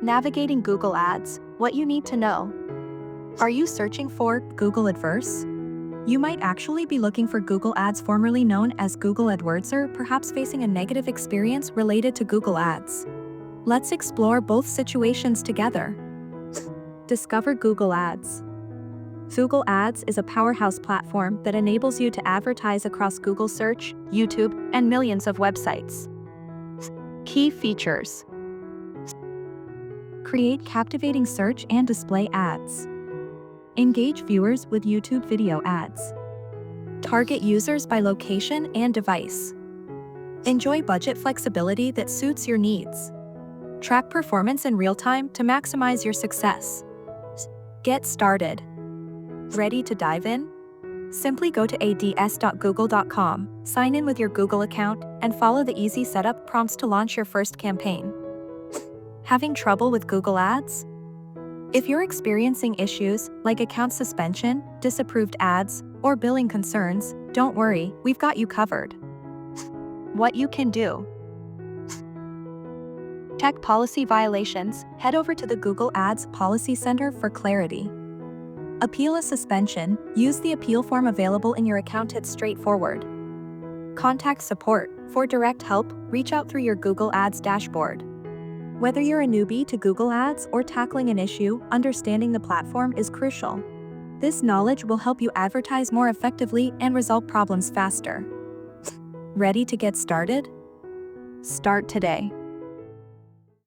Navigating Google Ads, what you need to know. Are you searching for Google Adverse? You might actually be looking for Google Ads, formerly known as Google AdWords, or perhaps facing a negative experience related to Google Ads. Let's explore both situations together. Discover Google Ads. Google Ads is a powerhouse platform that enables you to advertise across Google Search, YouTube, and millions of websites. Key features. Create captivating search and display ads. Engage viewers with YouTube video ads. Target users by location and device. Enjoy budget flexibility that suits your needs. Track performance in real time to maximize your success. Get started. Ready to dive in? Simply go to ads.google.com, sign in with your Google account, and follow the easy setup prompts to launch your first campaign. Having trouble with Google Ads? If you're experiencing issues like account suspension, disapproved ads, or billing concerns, don't worry, we've got you covered. What you can do. Check policy violations. Head over to the Google Ads Policy Center for clarity. Appeal a suspension. Use the appeal form available in your account. It's straightforward. Contact support. For direct help, reach out through your Google Ads dashboard. Whether you're a newbie to Google Ads or tackling an issue, understanding the platform is crucial. This knowledge will help you advertise more effectively and resolve problems faster. Ready to get started? Start today.